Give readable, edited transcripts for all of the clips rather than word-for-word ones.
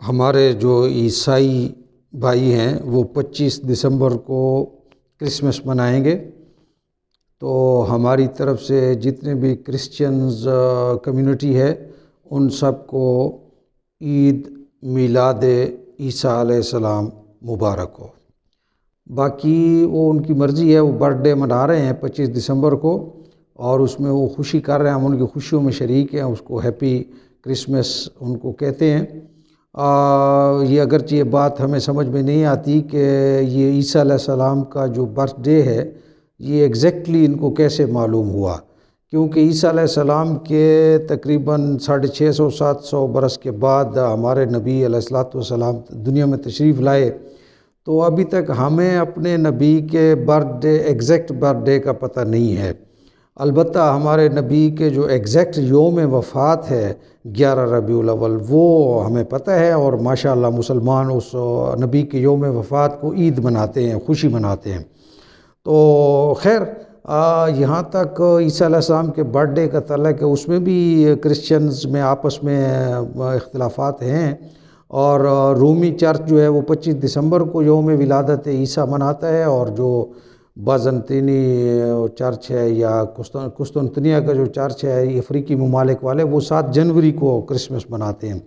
ہمارے جو عیسائی بھائی ہیں وہ 25 دسمبر کو کرسمس منائیں گے، تو ہماری طرف سے جتنے بھی کرسچنز کمیونٹی ہے ان سب کو عید میلاد عیسیٰ علیہ السلام مبارک ہو۔ باقی وہ ان کی مرضی ہے، وہ برتھ ڈے منا رہے ہیں 25 دسمبر کو، اور اس میں وہ خوشی کر رہے ہیں، ہم ان کی خوشیوں میں شریک ہیں، اس کو ہیپی کرسمس ان کو کہتے ہیں۔ یہ اگرچہ یہ بات ہمیں سمجھ میں نہیں آتی کہ یہ عیسیٰ علیہ السلام کا جو برتھ ڈے ہے یہ ایگزیکٹلی ان کو کیسے معلوم ہوا، کیونکہ عیسیٰ علیہ السلام کے تقریباً 650-700 برس کے بعد ہمارے نبی علیہ السلام دنیا میں تشریف لائے، تو ابھی تک ہمیں اپنے نبی کے birthday exact birthday کا پتہ نہیں ہے۔ البتہ ہمارے نبی کے جو ایگزیکٹ یوم وفات ہے 11 ربیع الاول وہ ہمیں پتہ ہے، اور ماشاءاللہ مسلمان اس نبی کے یوم وفات کو عید مناتے ہیں، خوشی مناتے ہیں۔ تو خیر یہاں تک عیسیٰ علیہ السلام کے برتھ ڈے کا تعلق ہے، اس میں بھی کرسچنز میں آپس میں اختلافات ہیں، اور رومی چرچ جو ہے وہ 25 دسمبر کو یوم ولادت عیسیٰ مناتا ہے، اور جو بازنطینی چرچ ہے یا قسطنطنیہ کا جو چرچ ہے افریقی ممالک والے، وہ 7 جنوری کو کرسمس مناتے ہیں۔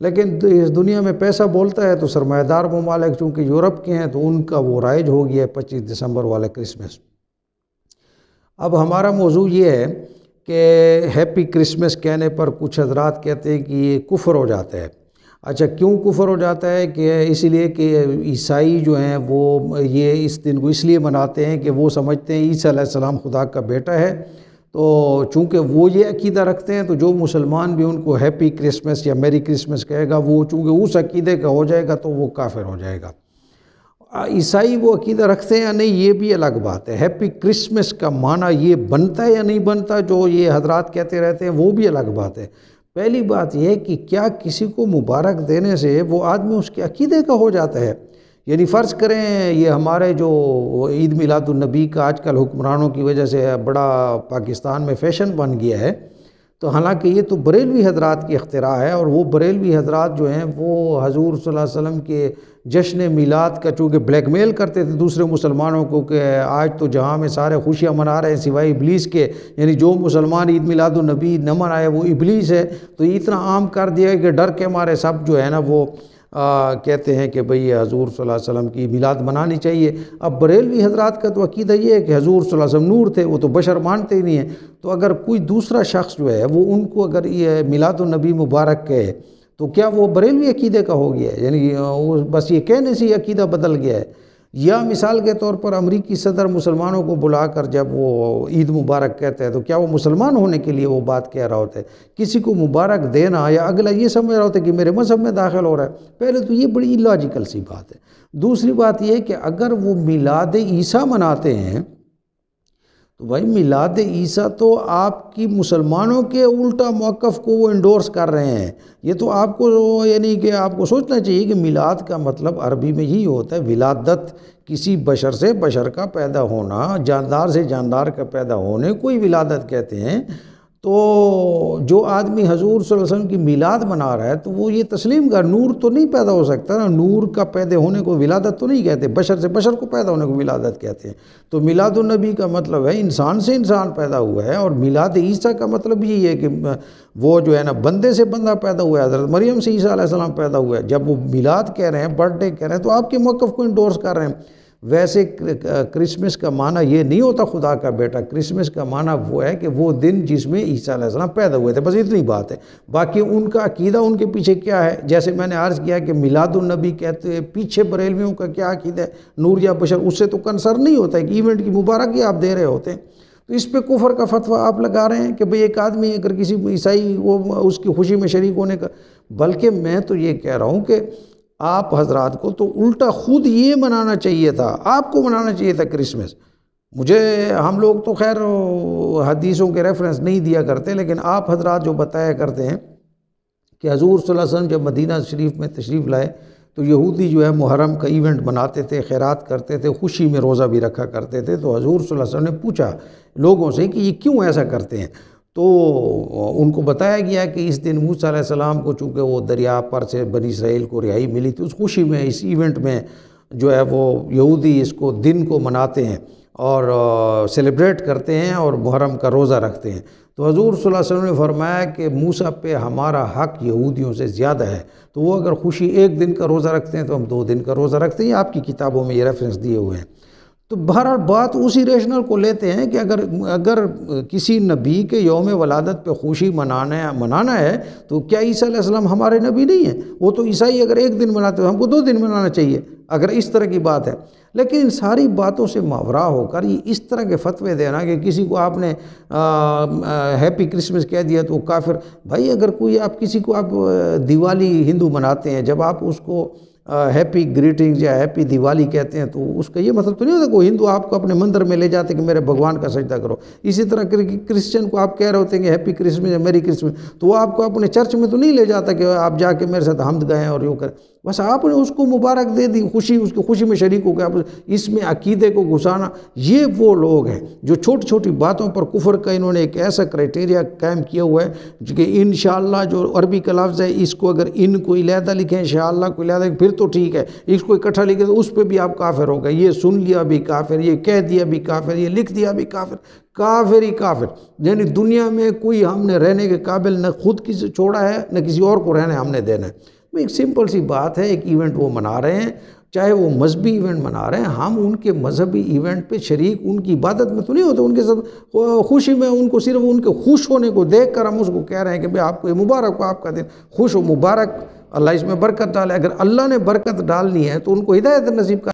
لیکن اس دنیا میں پیسہ بولتا ہے، تو سرمایہ دار ممالک چونکہ یورپ کے ہیں تو ان کا وہ رائج ہو گیا ہے 25 دسمبر والا کرسمس۔ اب ہمارا موضوع یہ ہے کہ ہیپی کرسمس کہنے پر کچھ حضرات کہتے ہیں کہ یہ کفر ہو جاتا ہے۔ اچھا، کیوں کفر ہو جاتا ہے؟ کہ اس لیے کہ عیسائی جو ہیں وہ یہ اس دن کو اس لیے مناتے ہیں کہ وہ سمجھتے ہیں عیسیٰ علیہ السلام خدا کا بیٹا ہے، تو چونکہ وہ یہ عقیدہ رکھتے ہیں تو جو مسلمان بھی ان کو ہیپی کرسمس یا میری کرسمس کہے گا، وہ چونکہ اس عقیدے کا ہو جائے گا تو وہ کافر ہو جائے گا۔ عیسائی وہ عقیدہ رکھتے ہیں یا نہیں یہ بھی الگ بات ہے۔ ہیپی کرسمس کا معنی یہ بنتا ہے یا نہیں بنتا، جو یہ حضرات کہتے رہتے ہیں، وہ بھی الگ بات ہے۔ پہلی بات یہ ہے کہ کیا کسی کو مبارک دینے سے وہ آدمی اس کے عقیدے کا ہو جاتا ہے؟ یعنی فرض کریں یہ ہمارے جو عید میلاد النبی کا آج کل حکمرانوں کی وجہ سے بڑا پاکستان میں فیشن بن گیا ہے، تو حالانکہ یہ تو بریلوی حضرات کی اختراع ہے، اور وہ بریلوی حضرات جو ہیں وہ حضور صلی اللہ علیہ وسلم کے جشن میلاد کا چونکہ بلیک میل کرتے تھے دوسرے مسلمانوں کو کہ آج تو جہاں میں سارے خوشیاں منا رہے ہیں سوائے ابلیس کے، یعنی جو مسلمان عید میلاد النبی نہ منائے وہ ابلیس ہے، تو یہ اتنا عام کر دیا کہ ڈر کے مارے سب جو ہے نا وہ کہتے ہیں کہ بھئی حضور صلی اللہ علیہ وسلم کی میلاد منانی چاہیے۔ اب بریلوی حضرات کا تو عقیدہ یہ ہے کہ حضور صلی اللہ علیہ وسلم نور تھے، وہ تو بشر مانتے ہی نہیں ہیں، تو اگر کوئی دوسرا شخص جو ہے وہ ان کو اگر یہ میلاد النبی مبارک کہے تو کیا وہ بریلوی عقیدے کا ہو گیا ہے؟ یعنی بس یہ کہنے سے ہی عقیدہ بدل گیا ہے؟ یا مثال کے طور پر امریکی صدر مسلمانوں کو بلا کر جب وہ عید مبارک کہتے ہیں تو کیا وہ مسلمان ہونے کے لیے وہ بات کہہ رہا ہوتا ہے؟ کسی کو مبارک دینا یا اگلا یہ سمجھ رہا ہوتا ہے کہ میرے مذہب میں داخل ہو رہا ہے؟ پہلے تو یہ بڑی لاجیکل سی بات ہے۔ دوسری بات یہ ہے کہ اگر وہ میلاد عیسیٰ مناتے ہیں تو بھائی میلاد عیسیٰ تو آپ کی مسلمانوں کے الٹا موقف کو وہ انڈورس کر رہے ہیں۔ یہ تو آپ کو یعنی کہ آپ کو سوچنا چاہیے کہ میلاد کا مطلب عربی میں یہی ہوتا ہے، ولادت، کسی بشر سے بشر کا پیدا ہونا، جاندار سے جاندار کا پیدا ہونے کو ہی ولادت کہتے ہیں۔ تو جو آدمی حضور صلی اللہ علیہ وسلم کی میلاد منا رہا ہے تو وہ یہ تسلیم کر، نور تو نہیں پیدا ہو سکتا نا، نور کا پیدا ہونے کو ولادت تو نہیں کہتے، بشر سے بشر کو پیدا ہونے کو ولادت کہتے ہیں۔ تو میلاد النبی کا مطلب ہے انسان سے انسان پیدا ہوا ہے، اور میلاد عیسیٰ کا مطلب یہی ہے کہ وہ جو ہے نا بندے سے بندہ پیدا ہوا ہے، حضرت مریم سے عیسیٰ علیہ السلام پیدا ہوا ہے۔ جب وہ میلاد کہہ رہے ہیں، برتھ ڈے کہہ رہے ہیں، تو آپ کے موقف کو انڈورس کر رہے ہیں۔ ویسے کرسمس کا معنی یہ نہیں ہوتا خدا کا بیٹا، کرسمس کا معنی وہ ہے کہ وہ دن جس میں عیسیٰ علیہ السلام پیدا ہوئے تھے، بس اتنی بات ہے۔ باقی ان کا عقیدہ ان کے پیچھے کیا ہے، جیسے میں نے عرض کیا کہ میلاد النبی کہتے ہیں، پیچھے بریلویوں کا کیا عقیدہ ہے، نور یا بشر، اس سے تو کنسرن نہیں ہوتا ہے کہ ایونٹ کی مبارکی آپ دے رہے ہوتے ہیں۔ تو اس پہ کفر کا فتویٰ آپ لگا رہے ہیں کہ بھئی ایک آدمی اگر کسی عیسائی وہ اس کی خوشی میں شریک ہونے کا، بلکہ میں تو یہ کہہ رہا ہوں کہ آپ حضرات کو تو الٹا خود یہ منانا چاہیے تھا، آپ کو منانا چاہیے تھا کرسمس۔ ہم لوگ تو خیر حدیثوں کے ریفرنس نہیں دیا کرتے، لیکن آپ حضرات جو بتایا کرتے ہیں کہ حضور صلی اللہ علیہ وسلم جب مدینہ شریف میں تشریف لائے تو یہودی جو ہے محرم کا ایونٹ مناتے تھے، خیرات کرتے تھے، خوشی میں روزہ بھی رکھا کرتے تھے۔ تو حضور صلی اللہ علیہ وسلم نے پوچھا لوگوں سے کہ یہ کیوں ایسا کرتے ہیں؟ تو ان کو بتایا گیا کہ اس دن موسیٰ علیہ السلام کو چونکہ وہ دریا پر سے بنی اسرائیل کو رہائی ملی تھی، اس خوشی میں اس ایونٹ میں جو ہے وہ یہودی اس کو دن کو مناتے ہیں اور سیلیبریٹ کرتے ہیں اور محرم کا روزہ رکھتے ہیں۔ تو حضور صلی اللہ علیہ وسلم نے فرمایا کہ موسیٰ پہ ہمارا حق یہودیوں سے زیادہ ہے، تو وہ اگر خوشی ایک دن کا روزہ رکھتے ہیں تو ہم 2 دن کا روزہ رکھتے ہیں۔ آپ کی کتابوں میں یہ ریفرنس دیے ہوئے ہیں۔ تو بہرحال بات اسی ریشنل کو لیتے ہیں کہ اگر کسی نبی کے یوم ولادت پہ خوشی منانا ہے تو کیا عیسیٰ علیہ السلام ہمارے نبی نہیں ہیں؟ وہ تو عیسائی اگر ایک دن مناتے ہیں ہم کو 2 دن منانا چاہیے اگر اس طرح کی بات ہے۔ لیکن ان ساری باتوں سے ماورا ہو کر یہ اس طرح کے فتوے دینا کہ کسی کو آپ نے ہیپی کرسمس کہہ دیا تو وہ کافر۔ بھائی اگر کوئی کسی کو آپ دیوالی ہندو مناتے ہیں، جب آپ اس کو ہیپی گریٹنگز یا ہیپی دیوالی کہتے ہیں تو اس کا یہ مطلب تو نہیں ہوتا کوئی ہندو آپ کو اپنے مندر میں لے جاتے کہ میرے بھگوان کا سجدہ کرو۔ اسی طرح کرسچن کو آپ کہہ رہے ہوتے ہیں کہ ہیپی کرسمس یا میری کرسمس، تو وہ آپ کو اپنے چرچ میں تو نہیں لے جاتا کہ آپ جا کے میرے ساتھ حمد گائیں اور یوں کریں۔ بس آپ نے اس کو مبارک دے دی، خوشی اس کی خوشی میں شریک ہو گیا۔ اس میں عقیدے کو گھسانا، یہ وہ لوگ ہیں جو چھوٹی چھوٹی باتوں پر کفر کا انہوں نے ایک ایسا کرائٹیریا قائم کیا ہوا ہے کہ انشاءاللہ جو عربی کا لفظ ہے اس کو اگر ان کو علیحدہ لکھیں، انشاءاللہ کو علیحدہ پھر تو ٹھیک ہے، اس کو اکٹھا لکھیں تو اس پہ بھی آپ کافر ہو گئے۔ یہ سن لیا بھی کافر، یہ کہہ دیا بھی کافر، یہ لکھ دیا بھی کافر، کافر ہی کافر۔ یعنی دنیا میں کوئی ہم نے رہنے کے قابل نہ خود کسی چھوڑا ہے نہ کسی اور کو رہنے ہم نے دینا ہے۔ ایک سمپل سی بات ہے، ایک ایونٹ وہ منا رہے ہیں، چاہے وہ مذہبی ایونٹ منا رہے ہیں، ہم ان کے مذہبی ایونٹ پہ شریک ان کی عبادت میں تو نہیں ہوتے، ان کے ساتھ خوشی میں ان کو صرف ان کے خوش ہونے کو دیکھ کر ہم اس کو کہہ رہے ہیں کہ بھئی آپ کو یہ مبارک ہو، آپ کا دن خوش ہو، مبارک، اللہ اس میں برکت ڈالے۔ اگر اللہ نے برکت ڈالنی ہے تو ان کو ہدایت نصیب کر